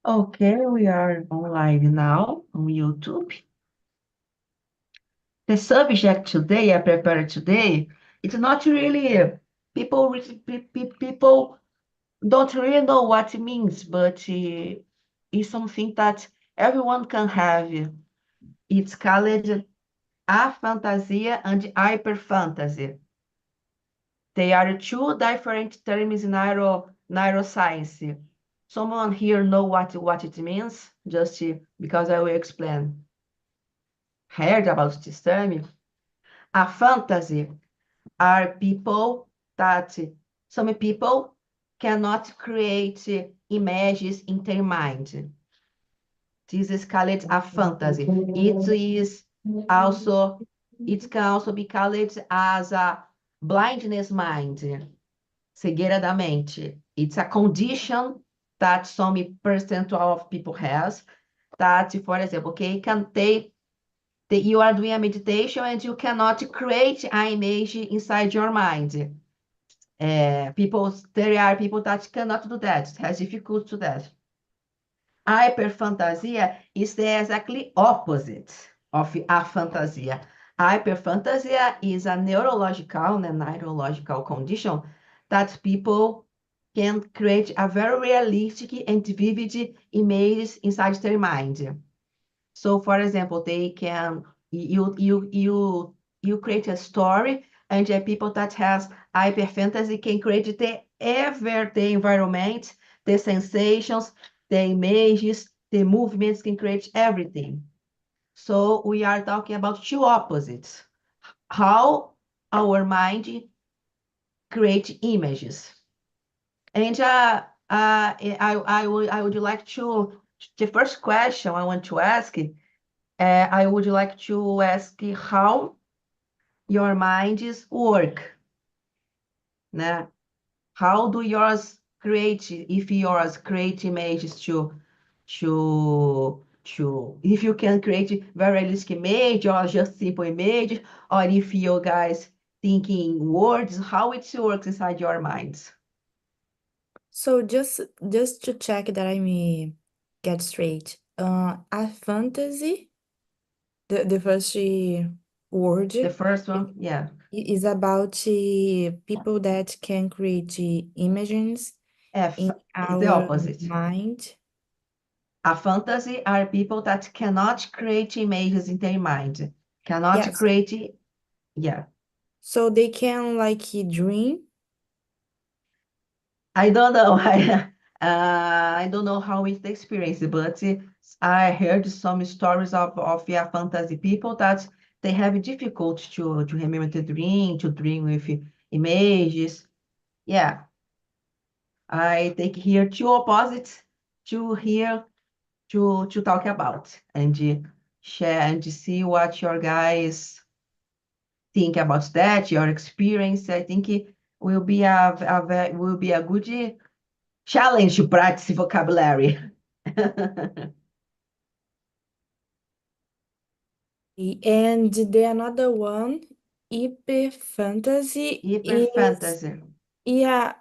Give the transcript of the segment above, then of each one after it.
Okay, we are online now on YouTube. The subject today, I prepared today, it's not really, people don't really know what it means, but it's something that everyone can have. It's called aphantasia and hyperphantasia. They are two different terms in neuroscience. Someone here know what it means? Just because I will explain. Heard about this term? A fantasy are people that some people cannot create images in their mind. This is called a fantasy. Also, it can also be called as a blindness mind, cegueira da mente. It's a condition that some percent of people has that, for example, okay, can take you are doing a meditation and you cannot create an image inside your mind. There are people that cannot do that, has difficulty to that. Hyperphantasia is the exactly opposite of aphantasia. Hyperphantasia is a neurological condition that people can create a very realistic and vivid images inside their mind. So, for example, they can you create a story, and the people that has hyperphantasy can create the environment, the sensations, the images, the movements, can create everything. So we are talking about two opposites. How our mind create images. And I would like to, the first question I want to ask, I would like to ask how your minds work, né? How do yours create, if yours create images if you can create very realistic image or just simple image, or if you guys thinking words, how it works inside your minds. So just to check that I may get straight, a fantasy, the first word The first one, yeah. is about people that can create images F in is the our opposite. mind. A fantasy are people that cannot create images in their mind. Cannot Yes. create, yeah. So they can like dream. I don't know. I don't know how is the experience, but I heard some stories of yeah, fantasy people that they have difficulty to remember to dream with images. Yeah, I take here two opposites to here to talk about and share and see what your guys think about that, your experience. I think it will be a good challenge to practice vocabulary. And the another one, hyper fantasy is, Hyperphantasy yeah,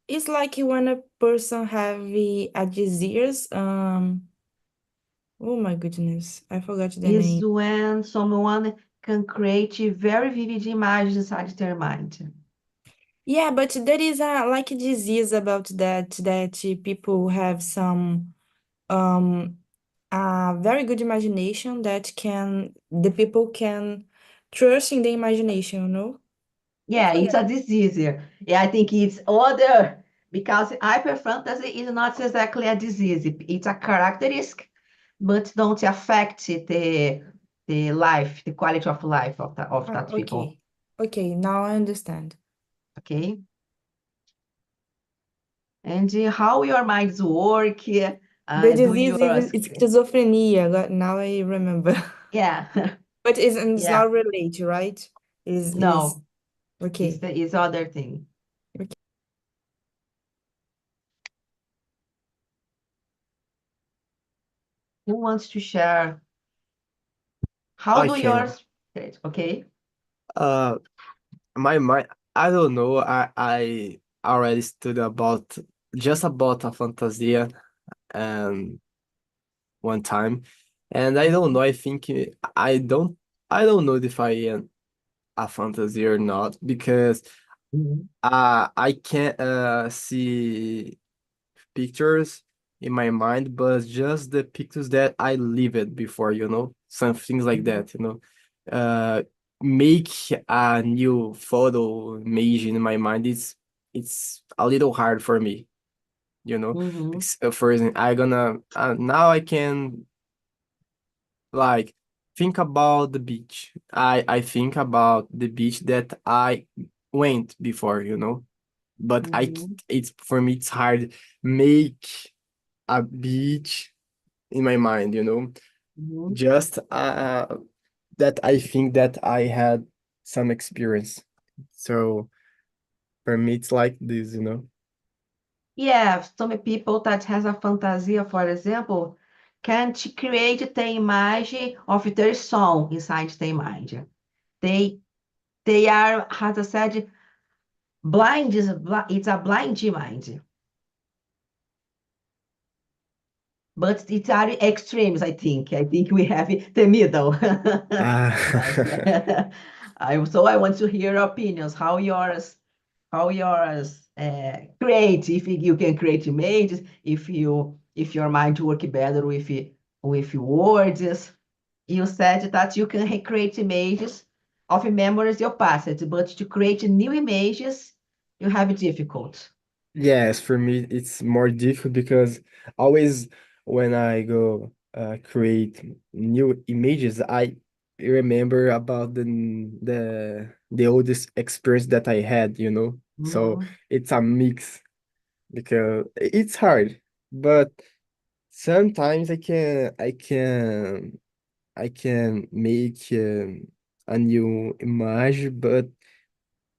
it's like when a person have a disease. Oh my goodness, I forgot the is name. when someone can create very vivid images inside their mind. Yeah, but there is a like a disease about that people have some um a very good imagination that can the people can trust in the imagination, you know? I Yeah, it's forget. a disease here. Yeah, I think it's other because hyperphantasy is not exactly a disease. It's a characteristic, but don't affect the life, the quality of life of Ah, that people. okay. Okay, now I understand. Okay. And how your minds work, The do disease yours. is schizophrenia. Now I remember. Yeah, But it's yeah. not related, right? Is No, okay. it's other thing. Okay. Who wants to share? How I do can. yours? Okay. Uh, my I don't know. I already studied about just about a fantasia, and one time, and I don't know. I think I don't know if I am a fantasy or not because Mhm. I can't see pictures in my mind, but just the pictures that I lived before, some things like Mhm. that, Uh, make a new photo image in my mind. It's a little hard for me, Mhm. Because, for example, I gonna now I can like think about the beach. I think about the beach that I went before, but Mhm. it's for me it's hard make a beach in my mind, Mhm. just that I think that I had some experience. So for me it's like this. Yeah, some people that has a fantasia, for example, can't create the image of their song inside the image. They they are, as I said, blind is it's a blind mind. But it's are extremes, I think. I think we have the middle. Ah, But I want to hear your opinions. How yours create? If you can create images, if your mind work better with words. You said that you can recreate images of memories your past, but to create new images, you have difficult. yes, for me it's more difficult because always when I go create new images, I remember about the oldest experience that I had, So Mhm. it's a mix because it's hard, but sometimes I can make a new image, but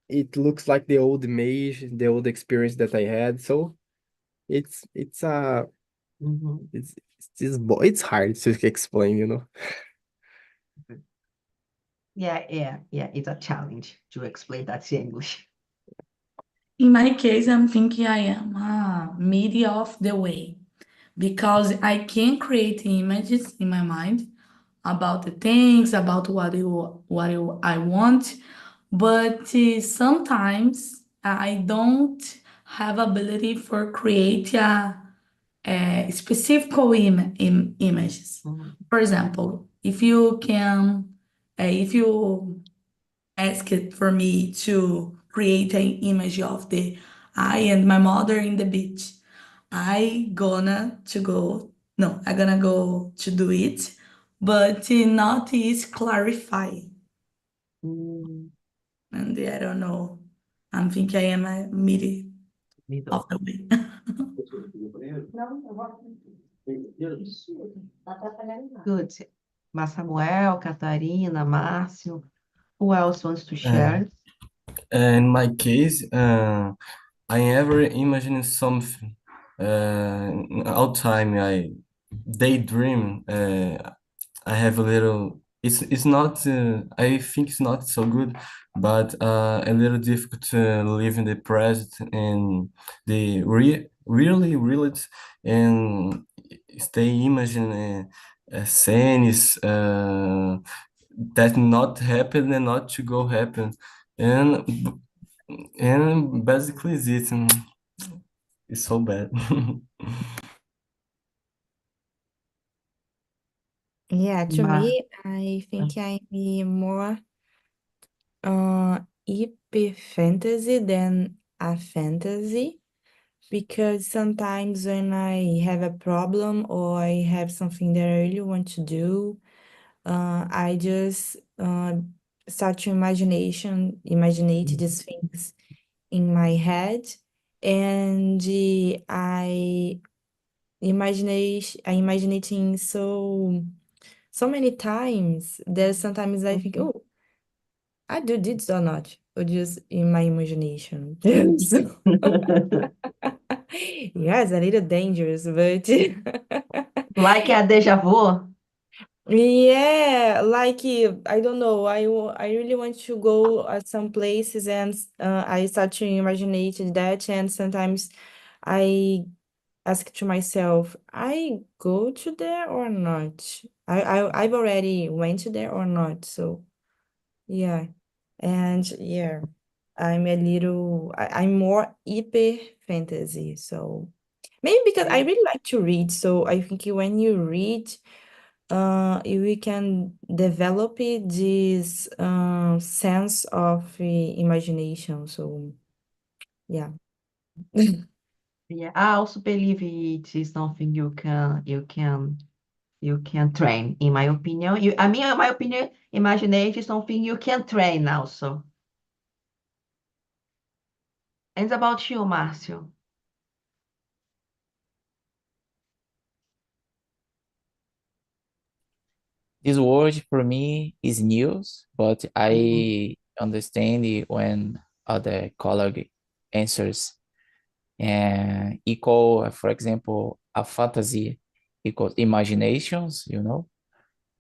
it looks like the old image, the old experience that I had. So it's Mhm. it's hard to explain. Yeah, yeah, yeah. It's a challenge to explain that in English. In my case, I'm thinking I am mid of the way because I can create images in my mind about the things, about I want, but sometimes I don't have ability for create a specific images. Mhm. For example, if you ask it for me to create an image of the I and my mother in the beach. I gonna go to do it, but not is clarify. Mm, And I don't know. I'm thinking I am a middle of middle. the way. Good. Mas Samuel, Catarina, Márcio, who else wants to Uh, share? in my case, I ever imagine something. All time I daydream. I have a little. It's not. I think it's not so good, but a little difficult to live in the present and the really and stay imagining scenes that not happen and not to go happen and and basically it's it. It's so bad. Yeah, to Ma, me, I think I'm more hyper fantasy than a fantasy because sometimes when I have a problem or I have something that I really want to do, I just start to imaginate these things in my head, and I imaginating so many times that sometimes I think, mhm. oh, I do this or not, or just in my imagination. So, yeah, it's a little dangerous, but Like a déjà vu? yeah, like I don't know, I really want to go at some places and I start to imagine that, and sometimes I ask to myself, I go to there or not? I've already went to there or not? So yeah, and yeah, I'm more hyper fantasy. So maybe because I really like to read. So I think when you read, we can develop this sense of imagination. So yeah. Yeah, I also believe it is something you can train. In my opinion, in my opinion, imagination is something you can train also. And about you, Márcio? This word for me is news, but Mhm, I understand it when other colleague answers. And equal, for example, a fantasy equals imaginations, you know?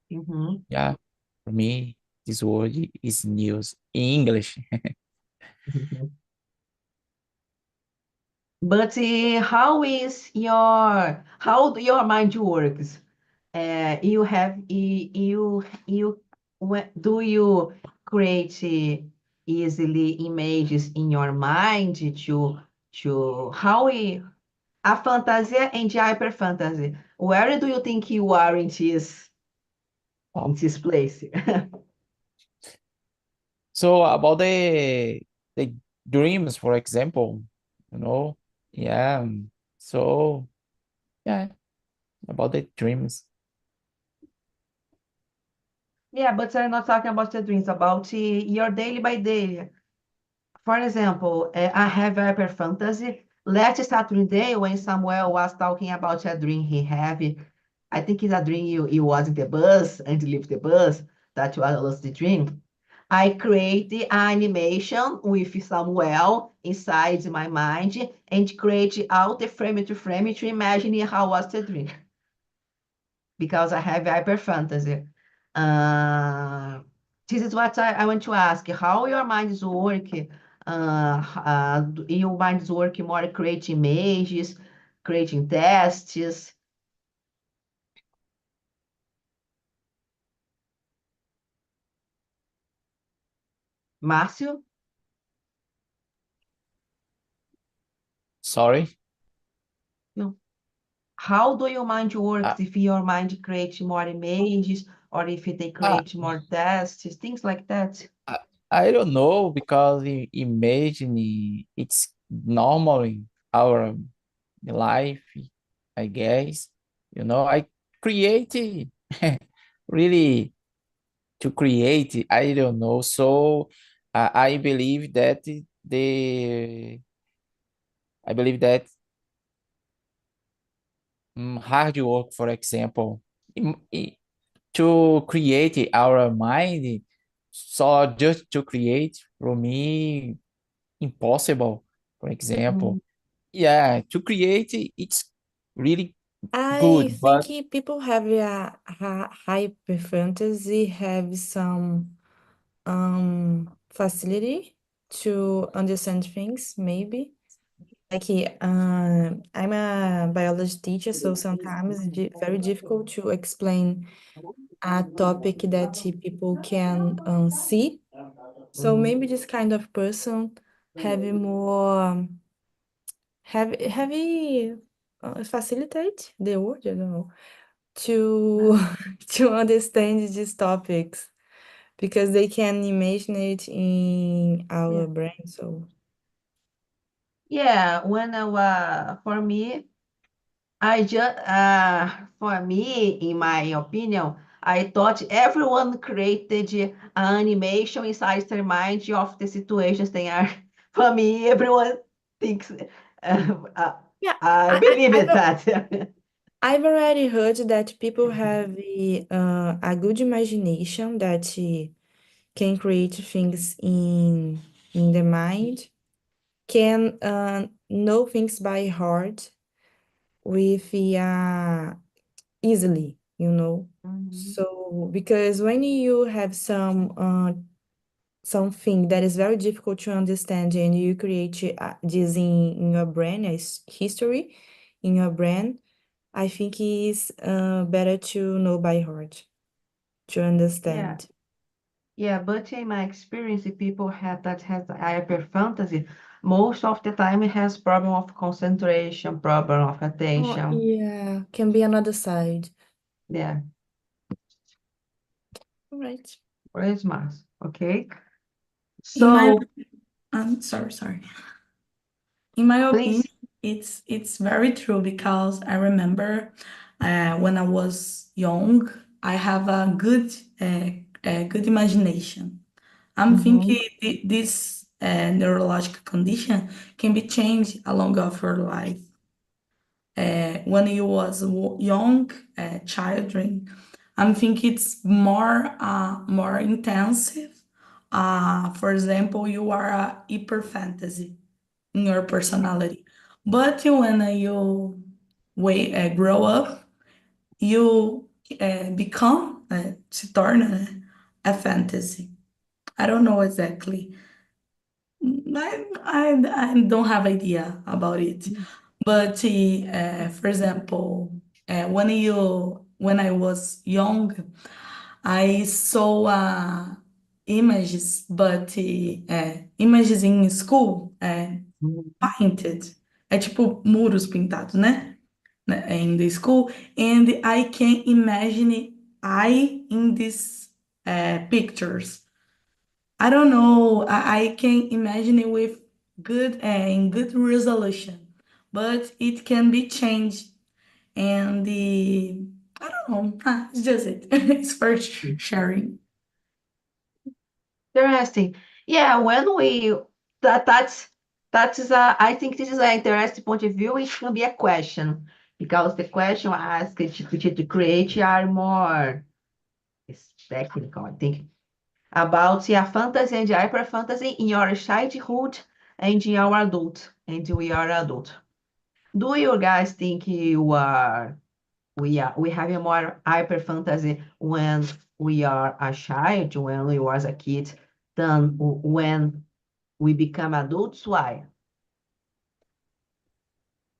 mhm, Yeah, for me, this word is news in English. mhm. But how do your mind works? You have you do you create easily images in your mind to how a fantasia and hyper fantasy? Where do you think you are in this place? So about the dreams, for example, you know, yeah. So yeah, about the dreams. Yeah, but I'm not talking about the dreams, about your daily by day. For example, I have hyper fantasy. Last Saturday, when Samuel was talking about a dream he have, I think it's a dream you was in the bus and leave the bus, that was the dream. I create an animation with Samuel inside my mind and create out the frame to imagine how was the dream because I have hyper fantasy. Uh, this is what I want to ask. How your minds work? Your minds work more creating images, creating tests. Márcio, Sorry. no. How do your mind Uh, works if your mind creates more images or if they uh, create more tests, things like that? I, I don't know because imagine it's normal in our life, I guess. You know, I create really to create, I don't know. So I believe that the I believe that hard work, for example, to create our mind. So just to create for me impossible. For example, Mm, yeah, to create it's really I good, think but people have a hyper fantasy have some facility to understand things, maybe. Like I'm a biology teacher, so sometimes it's very difficult to explain a topic that people can see. So maybe this kind of person have more have facilitate the word, I don't know, to to understand these topics because they can imagine it in yeah. our brain. So Yeah, for me, for me, in my opinion, I thought everyone created an animation inside their mind of the situations they are. For me, everyone thinks, uh, yeah, I believe it that. I've already heard that people have a good imagination that can create things in the mind, can know things by heart with easily, you know. Mhm. So because when you have something that is very difficult to understand and you create this in your brain as history, in your brain, I think it's better to know by heart, to understand. Yeah, but in my experience, the people that has hyperphantasy, most of the time it has problem of concentration, problem of Oh, attention. yeah, can be another side. Yeah, All right. very smart. Okay. In my, So I'm sorry. In my opinion, please. it's very true because I remember when I was young, I have a good imagination. I'm thinking this neurological condition can be changed along of your life. When you was young, children, I'm thinking it's more intensive. For example, you are a hyper fantasy in your personality. But when grow up, you become, se torna a fantasy. I don't know exactly. I don't have idea about it. But for example, when I was young, I saw images, but images in school, painted. É tipo muros pintados, né? In the school. And I can imagine I in these pictures. I don't know. I can imagine it with in good resolution, but it can be changed. And I don't know. It's just it. It's for sharing. Interesting. Yeah, when we that is a I think this is an interesting point of view. It can be a question because the question asked to create are more it's technical, I think, about the fantasy and hyper fantasy in your childhood and in our adult and we are adult. Do you guys think we have a more hyper fantasy when we are a child, when we was a kid, than when we become adults? Why?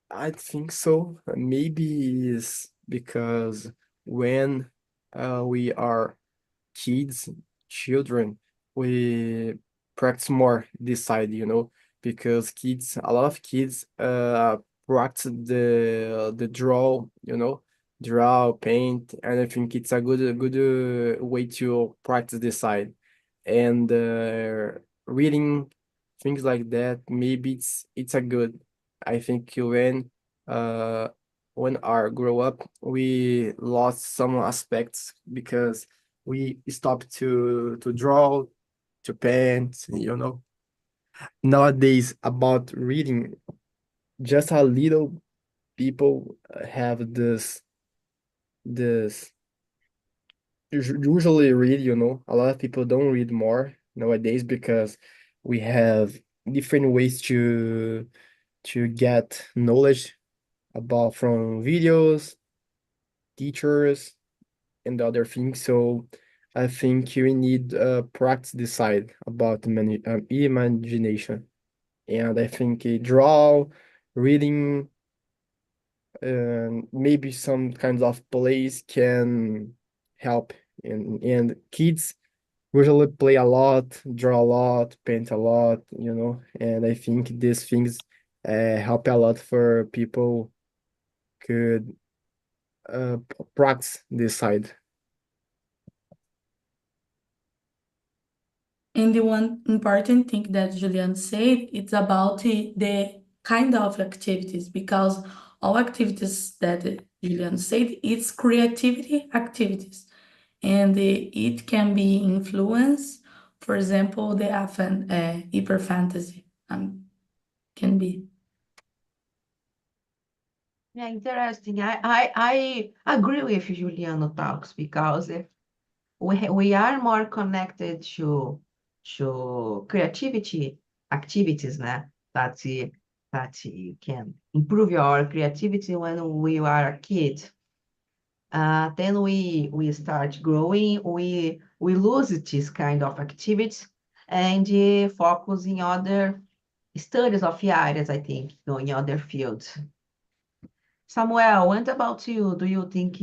I think so. Maybe it's because when we are kids, children, we practice more this side, because a lot of kids practice the draw, paint, and I think it's a good way to practice this side. And reading things like that, maybe it's a good. I think uh when our grow up, we lost some aspects because we stopped to draw, to paint. Nowadays, about reading, just a little people have this usually read. A lot of people don't read more nowadays because we have different ways to get knowledge about from videos, teachers, and other things. So I think you need practice this side about imagination. And I think draw, reading, and maybe some kinds of plays can help. And kids usually play a lot, draw a lot, paint a lot. And I think these things help a lot for people could practice this side. And the one important thing that Julian said, it's about the kind of activities, because all activities that Julian said, it's creativity activities. And it can be influenced, for example, the hyper fantasy can be. Yeah, interesting. I agree with Juliano talks because we are more connected to creativity activities, né? That can improve your creativity when we are a kid. Then we start growing, we lose this kind of activities and focus in other studies of areas, I think, in other fields. Samuel, what about you? Do you think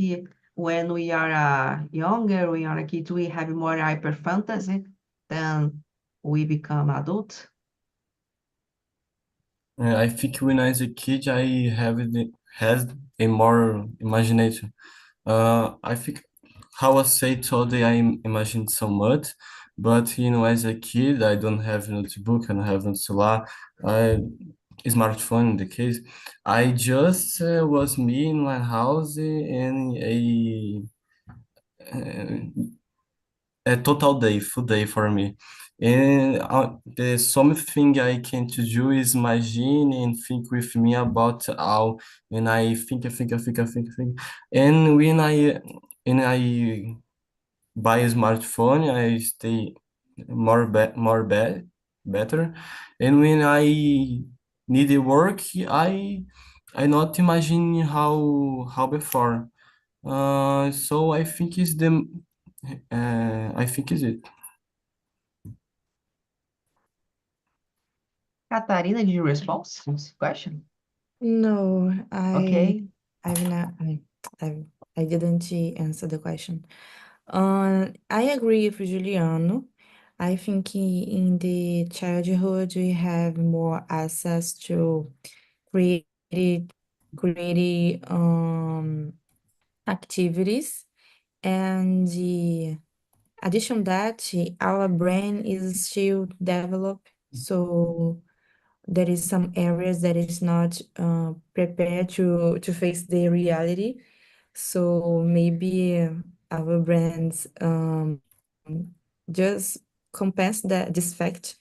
when we are younger, we are a kid, we have more hyperphantasy than we become adults? I think when I was a kid, I had a more imagination. I think how I say today I imagined so much, but as a kid, I don't have notebook, I don't have no celular, I smartphone in the case. I just was me in my house and a total day, full day for me. And the something I can to do is imagine and think with me about how, and I think. And when I buy a smartphone, I stay better. And when I need a work, I not imagine how before. So I think is it. Catarina, did you respond to this question? No, Okay. I've not, I, I didn't answer the question. I agree with Juliano. I think in the childhood we have more access to creative, creative activities, and the addition that our brain is still developed, so there is some areas that is not prepared to face the reality. So maybe our brains just compense this fact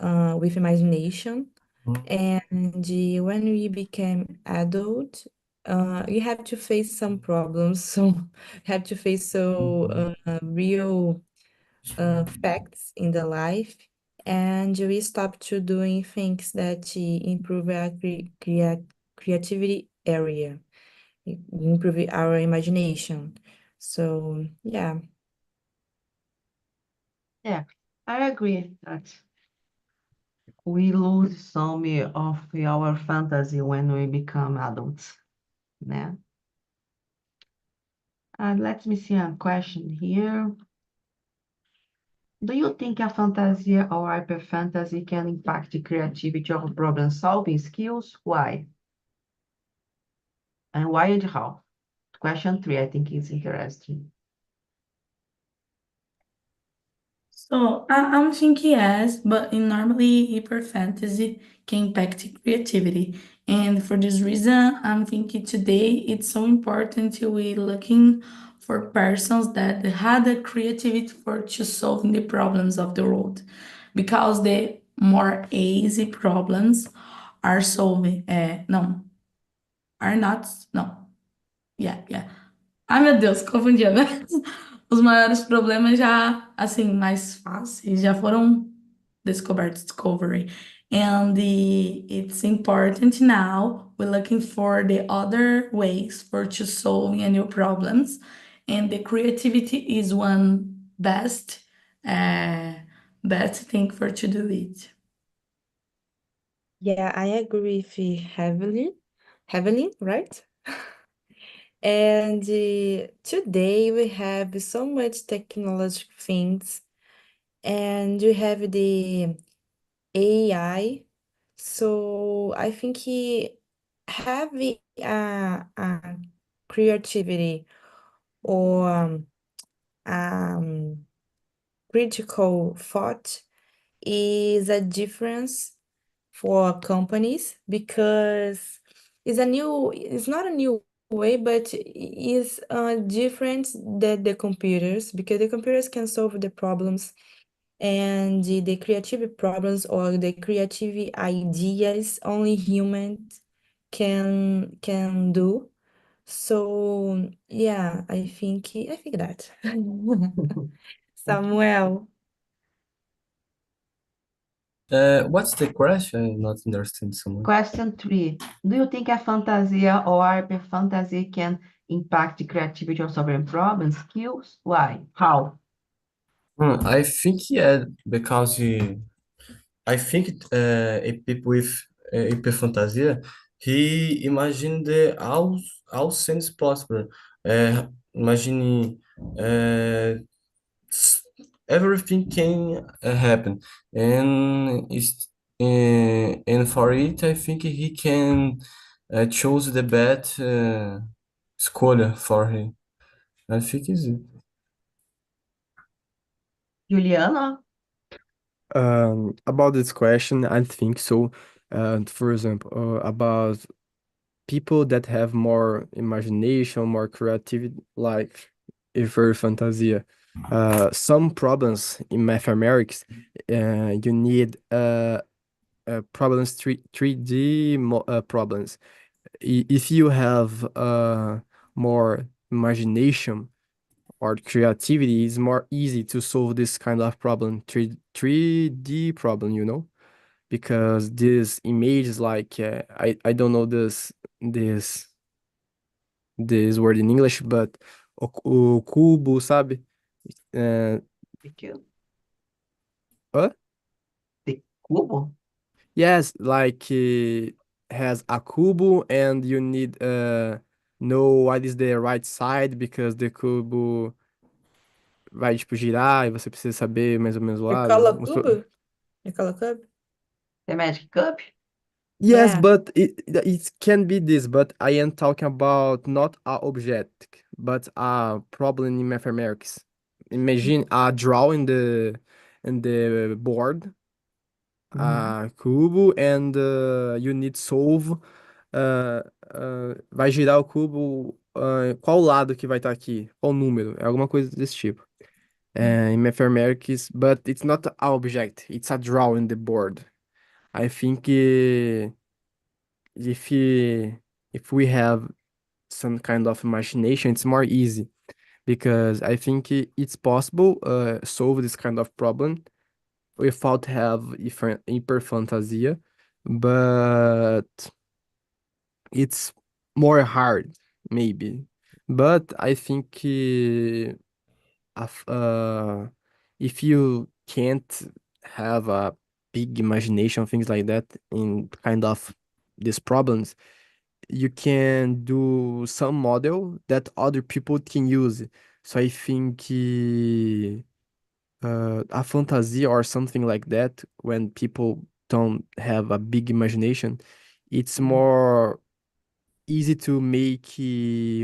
with imagination. Mm. And when we became adult, we have to face some problems. So have to face real facts in the life, and we stop to doing things that improve our creativity area, improve our imagination. So yeah. Yeah, I agree that we lose some of our fantasy when we become adults, né? Let me see a question here. Do you think a fantasia or hyperphantasy can impact the creativity or problem-solving skills? Why? And why and how? Question 3, I think is interesting. So I'm thinking yes, but in normally hyperfantasy can impact creativity. And for this reason, I'm thinking today it's so important to be looking for persons that had the creativity for to solving the problems of the world. Because the more easy problems are solving, no, are not, no, yeah. Ai, meu Deus, confundi agora. Os maiores problemas já, assim, mais fáceis, já foram descobertos, discovery. And it's important now, we're looking for the other ways for to solving a new problems. And the creativity is one best thing for to do it. Yeah, I agree with you heavily, right? And today we have so much technology things, and we have the AI. So I think having a creativity or um, critical thought is a difference for companies, because it's not a new way, but it's different than the computers, because the computers can solve the problems, and the creative problems or the creative ideas only humans can do. So yeah, I think that. Samuel. What's the question? Not understand so much. Question 3. Do you think a fantasia or hyperphantasy can impact the creativity or solving problem skills? Why? How? I think yeah, because I think a people with hyperphantasia he imagined the all scenes possible. Imagine s- everything can happen, and and for it, I think he can choose the best escolha for him. I think is it. Juliana? About this question, I think so. For example, about people that have more imagination, more creativity, like hyperphantasia. Some problems in mathematics, you need problems 3D problems. If you have more imagination or creativity, it's more easy to solve this kind of problem, 3D problem, because this image is like I don't know this word in English, but o cubo, sabe? Uh, Thank you. what? The cubo? Yes, like has a cubo and you need know what is the right side because the cubo vai tipo girar e você precisa saber mais ou menos o You lado. call a cubo? You call a cub? The Magic Cup? Yes, Yeah. but it can be this, but I am talking about not a object, but a problem in mathematics. Imagine a draw in the board, Uhum. a cubo, and you need solve. Vai girar o cubo. Qual lado que vai estar aqui? Qual número? É alguma coisa desse tipo. In mathematics, but it's not a object. It's a draw in the board. I think. If if we have some kind of imagination, it's more easy because I think it's possible solve this kind of problem without have hyperphantasia, but it's more hard maybe. But I think if you can't have a big imagination, things like that, in kind of these problems, you can do some model that other people can use. So I think a fantasy or something like that, when people don't have a big imagination, it's more easy to make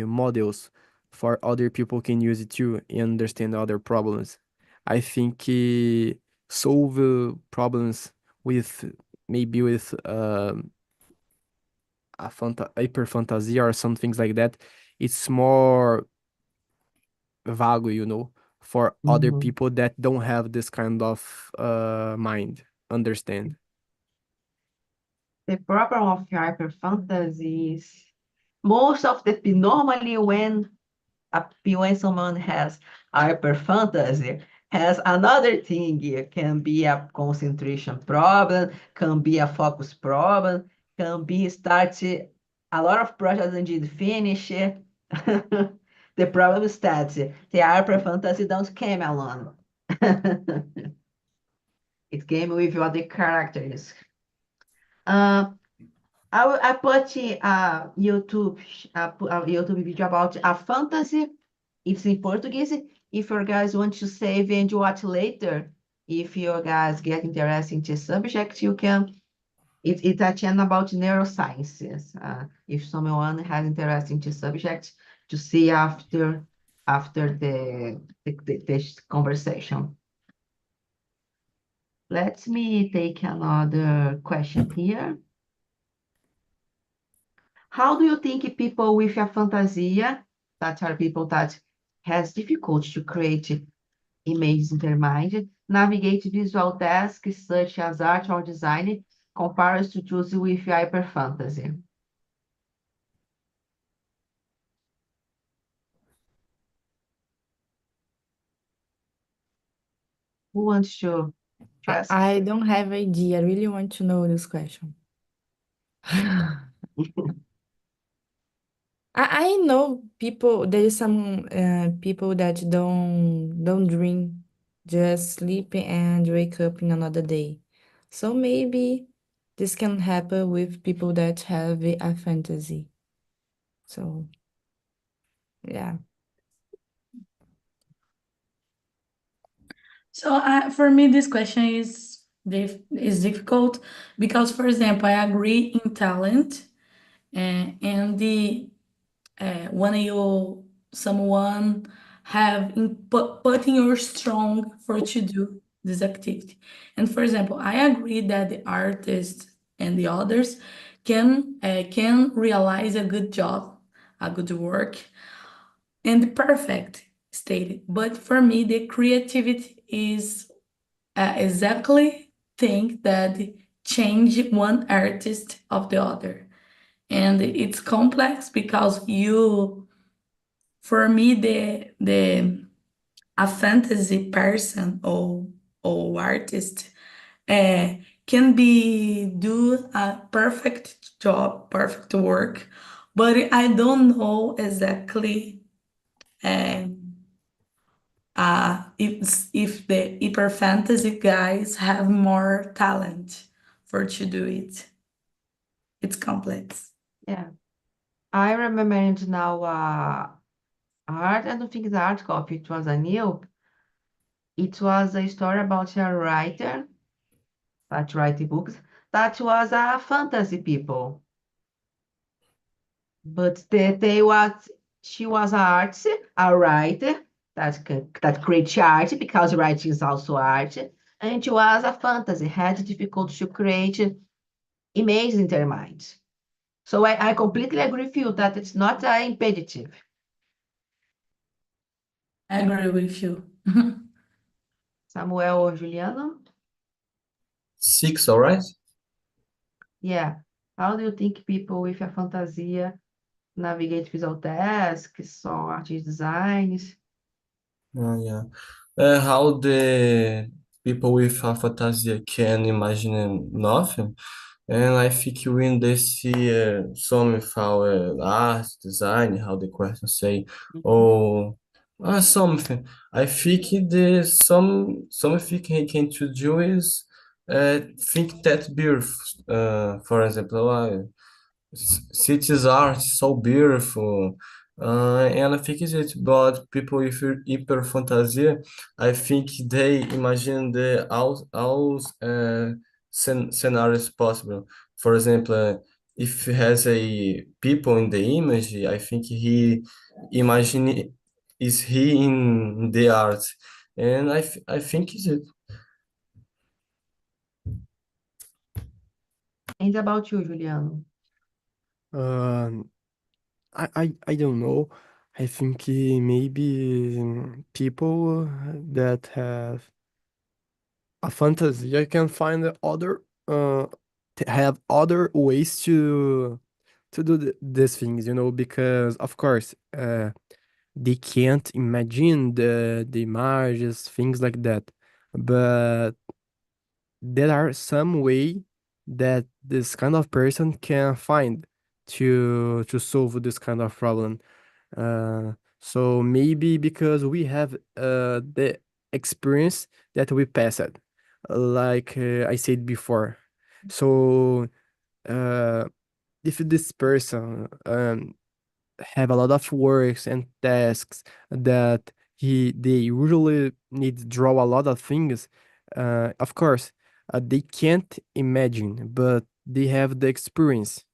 models for other people can use it too and understand other problems. I think solve problems with maybe with hyper fantasy or some things like that, it's more vague, for other Uhum. people that don't have this kind of mind, understand. The problem of hyperfantasies, most of the normally when someone has hyperfantasy, has another thing. It can be a concentration problem, can be a focus problem, can be start a lot of projects and didn't finish. The problem is that the hyperfantasy don't came alone. It came with other characters. Uh, I put a YouTube video about a fantasy. It's in Portuguese. If you guys want to save and watch later, if you guys get interested in the subject, you can. It's a channel about neurosciences. If someone has interest in the subject, to see after this conversation. Let me take another question here. How do you think people with a fantasia, that are people that has difficulty to create images in their mind, navigate visual tasks such as art or design, compared to those with hyperfantasy? Who wants to ask? I don't have idea. I really want to know this question. I know people, there is some people that don't dream, just sleep and wake up in another day. So maybe this can happen with people that have a fantasy. So, yeah. So for me, this question is difficult because, for example, I agree in talent and the when you someone have putting your strong for to do this activity. And for example, I agree that the artist and the others can realize a good job, a good work, and the perfect state. But for me, the creativity is exactly thing that change one artist of the other. And it's complex because for me, a fantasy person or artist uh, can be do a perfect job, perfect work, but I don't know exactly um, if the hyper fantasy guys have more talent for to do it. It's complex. Yeah. I remember now art, I don't think it's an art copy, it was a new. It was a story about a writer that write books that was a fantasy people. But they was she was an artist, a writer that creates art because writing is also art, and she was a fantasy, had difficult to create images in their mind. So I completely agree with you that it's not imperative. I agree with you. Samuel or Juliano? 6, all right? Yeah. How do you think people with a fantasia navigate visual tasks or artist designs? Yeah. How the people with aphantasia can imagine nothing, and I think when they see some of our art, design, how the question say, or something, I think something he can to do is think that beautiful. For example, cities are so beautiful. And I think it's about people with hyperphantasia. I think they imagine the all scenarios possible. For example, if he has a people in the image, I think he imagine is he in the art, and I think is it. And about you, Juliano? Um, I don't know. I think maybe people that have a fantasy, I can find other have other ways to do these things, because of course they can't imagine the images, things like that. But there are some way that this kind of person can find to solve this kind of problem. So maybe because we have the experience that we passed, like I said before. So uh, if this person have a lot of works and tasks that they usually need to draw a lot of things, of course, they can't imagine, but they have the experience.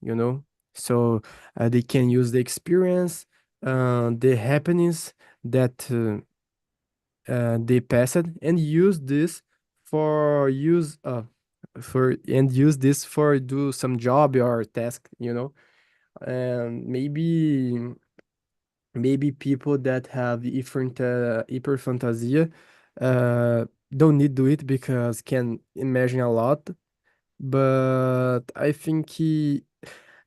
So they can use the experience, the happenings that they passed, and use this for use and use this for do some job or task. And maybe people that have different hyperphantasia don't need do it because can imagine a lot. But I think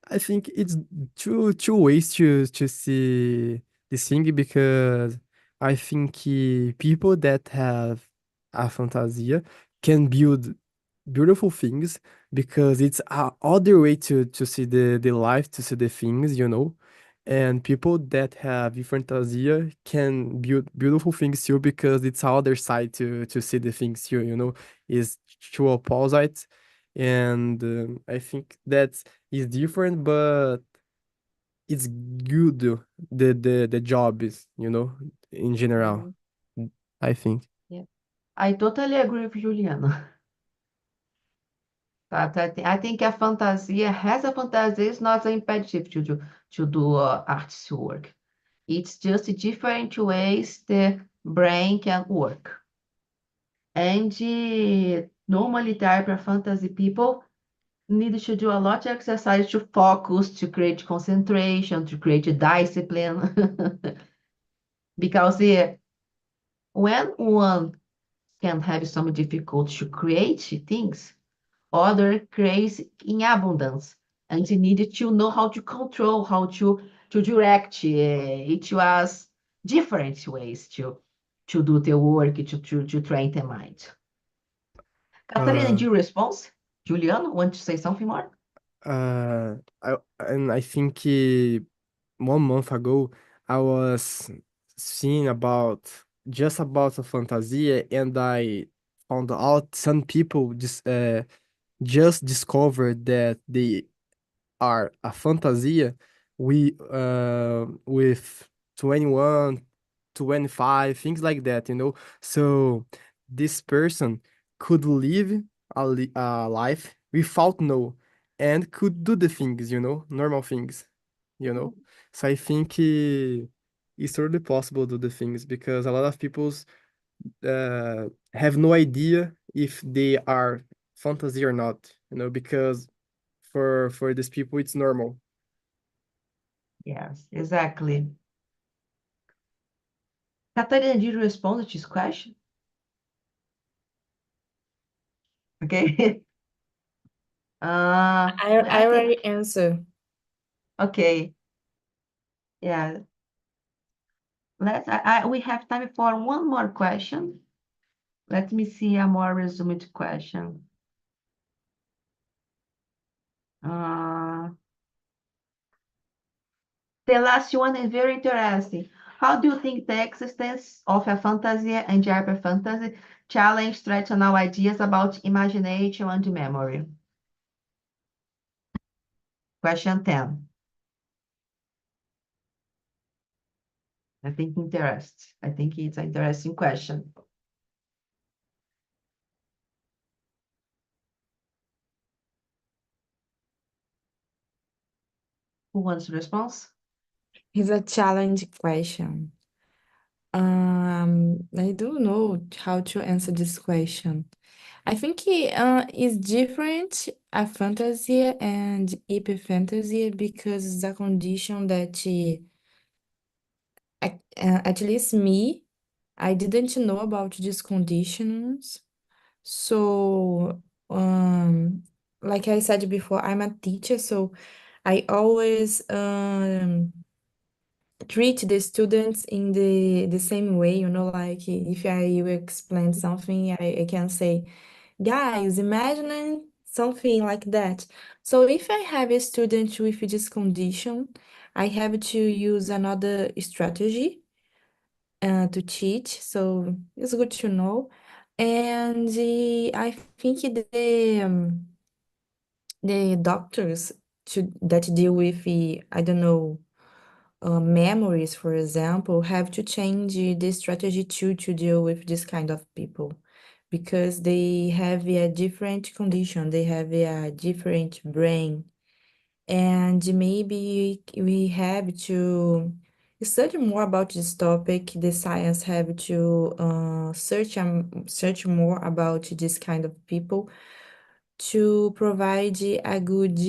it's two ways to see this thing, because I think people that have a fantasia can build beautiful things, because it's a other way to see the life, to see the things. And people that have fantasia can build beautiful things too, because it's other side to see the things too. Is two opposites. and I think that is different, but it's good, the job is, in general. I think. Yeah. I totally agree with Juliana. But I think a fantasia has a fantasia is not an impediment to do artist work. It's just different ways the brain can work. And normally the hyperphantasy people need to do a lot of exercise to focus, to create concentration, to create discipline. Because when one can have some difficulty to create things, other creates in abundance. And you need to know how to control, how to direct. It was different ways to do the work, to train the mind. Catarina, Uh, do you respond? Juliano, want to say something more? I think 1 month ago I was seeing about a fantasia, and I found out some people just discovered that they are a fantasia with 21, 25, things like that, So this person could live a life without know, and could do the things, normal things, you know. So I think it's totally possible to do the things, because a lot of people have no idea if they are fantasy or not, because for these people it's normal. Yes, exactly. Catarina, did you respond to this question? Okay. I I think, already answered. okay. Yeah. We have time for one more question. Let me see a more resumed question. Uh, the last one is very interesting. How do you think the existence of a fantasia and hyperphantasy challenge traditional ideas about imagination and memory? Question 10. I think it's an interesting question. Who wants to respond? It's a challenge question. I don't know how to answer this question. I think it's different a fantasy and hyperphantasy because it's a condition that at least me, I didn't know about these conditions. So, like I said before, I'm a teacher, so I always treat the students in the same way, like if I will explain something, I can say, guys, imagine something like that. So if I have a student with this condition, I have to use another strategy to teach. So it's good to know. And I think the doctors that deal with I don't know, memories, for example, have to change the strategy to deal with this kind of people because they have a different condition, they have a different brain, and maybe we have to study more about this topic. The science have to search more about this kind of people to provide a good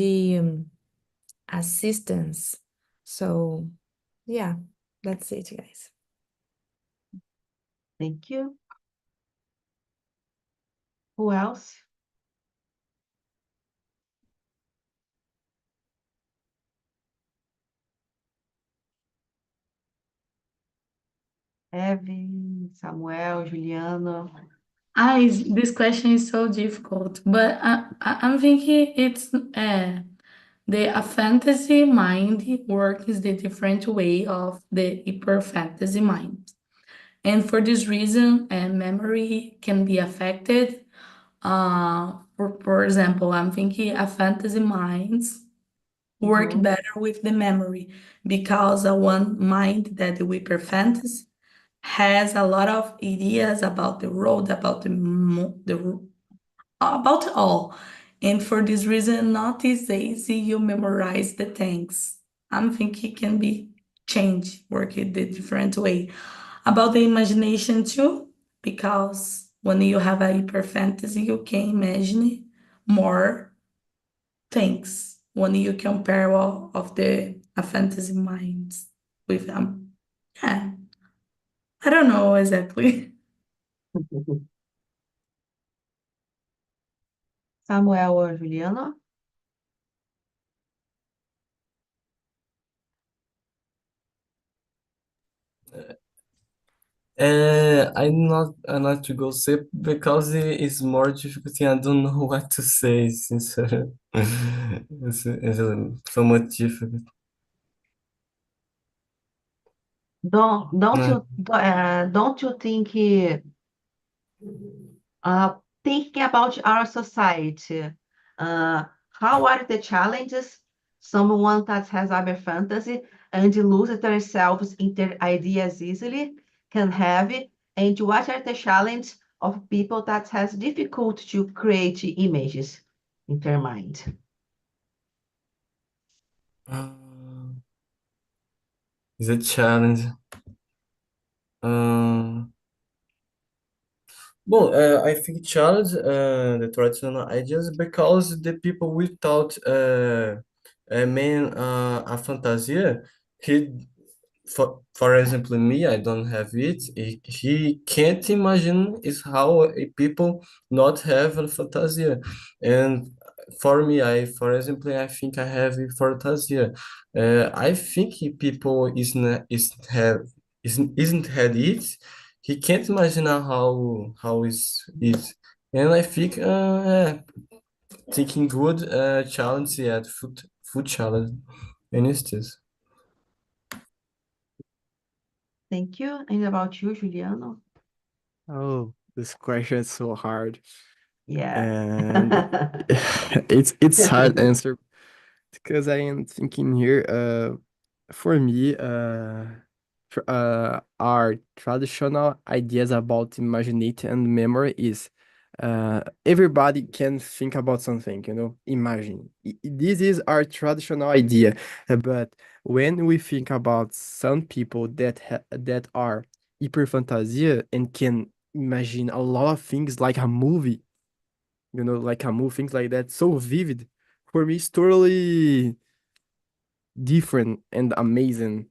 assistance. So, yeah, that's it, guys. Thank you. Who else? Evie, Samuel, Juliano. This question is so difficult, but I'm thinking it's the fantasy mind works the different way of the hyper fantasy mind. And for this reason, memory can be affected For example, I'm thinking a fantasy minds work Uhum. better with the memory because a one mind that we per fantasy has a lot of ideas about the road, about about all. And for this reason, not as easy you memorize the things. I'm thinking it can be changed, work it the different way. About the imagination too, because when you have a hyper fantasy, you can imagine more things when you compare all of the a fantasy minds with them. Yeah, I don't know exactly. Samuel ou Juliano? I'm not to go say because it's more difficult. I don't know what to say, sincerely. It's so much difficult. Uh, Don't you think thinking about our society, uh, how are the challenges someone that has cyber fantasy and loses themselves in their ideas easily can have, and what are the challenges of people that has difficult to create images in their mind? uh, it's a challenge. Um, Bom, I think challenge the traditional ideas because the people without main a fantasia, he for example me, I don't have it. He can't imagine is how people not have a fantasia, and for me, for example, I think I have a fantasia. I think people isn't had it. He can't imagine how is it, and I think thinking good challenge at food challenge, and it's this. Thank you. And about you, Juliano? Oh, this question is so hard, Yeah. and it's hard answer because I am thinking here. For me, our traditional ideas about imagination and memory is everybody can think about something, imagine. This is our traditional idea, but when we think about some people that are hyperphantasia and can imagine a lot of things like a movie, like a movie, things like that, so vivid, for me, it's totally different and amazing,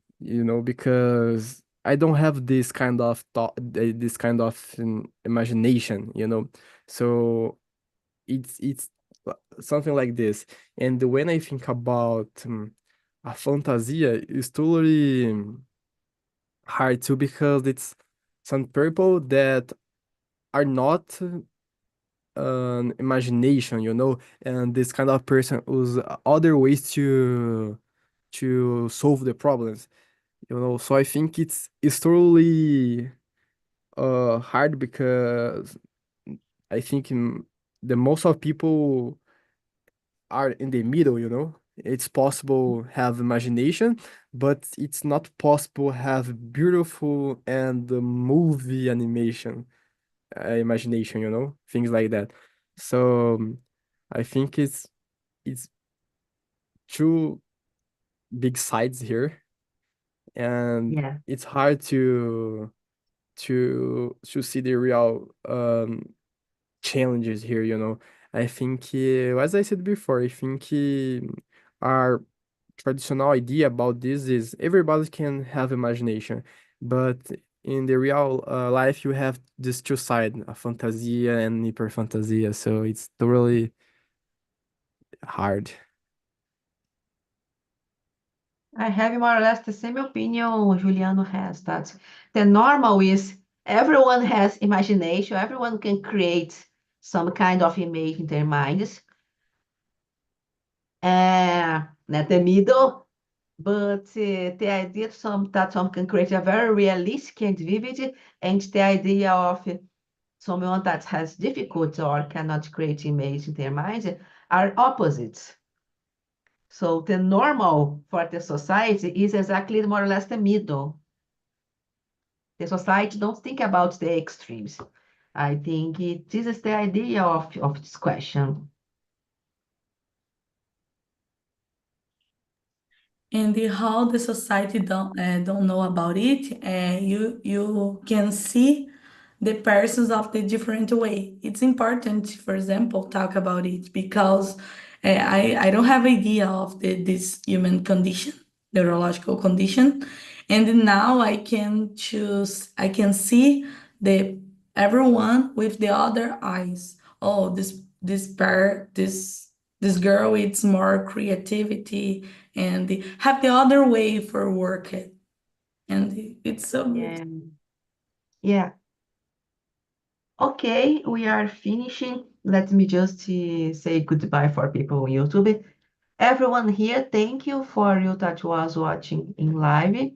because I don't have this kind of thought, this kind of imagination, So it's something like this. And when I think about a fantasia, it's totally hard too because it's some people that are not an imagination, and this kind of person who's other ways to solve the problems, so I think it's totally hard because I think the most of people are in the middle, it's possible have imagination, but it's not possible have beautiful and movie animation, imagination, things like that. So I think it's two big sides here, and Yeah. it's hard to see the real challenges here, I think as I said before, I think our traditional idea about this is everybody can have imagination, but in the real life you have these two sides, a fantasia and hyperfantasia, so it's totally hard. I have more or less the same opinion Juliano has, that the normal is everyone has imagination, everyone can create some kind of image in their minds. Not the middle, but the idea that some can create a very realistic and vivid, and the idea of someone that has difficulty or cannot create image in their mind are opposites. So the normal for the society is exactly more or less the middle. The society don't think about the extremes. I think this is the idea of this question. And how the society don't know about it, you can see the persons of the different way. It's important, for example, talk about it because I don't have idea of this human condition, neurological condition, and now I can see the everyone with the other eyes. Oh, this girl, it's more creativity and have the other way for work it. And it's so good. Yeah. Yeah. Okay, we are finishing. Let me just say goodbye for people on YouTube. Everyone here, thank you for you that was watching in live.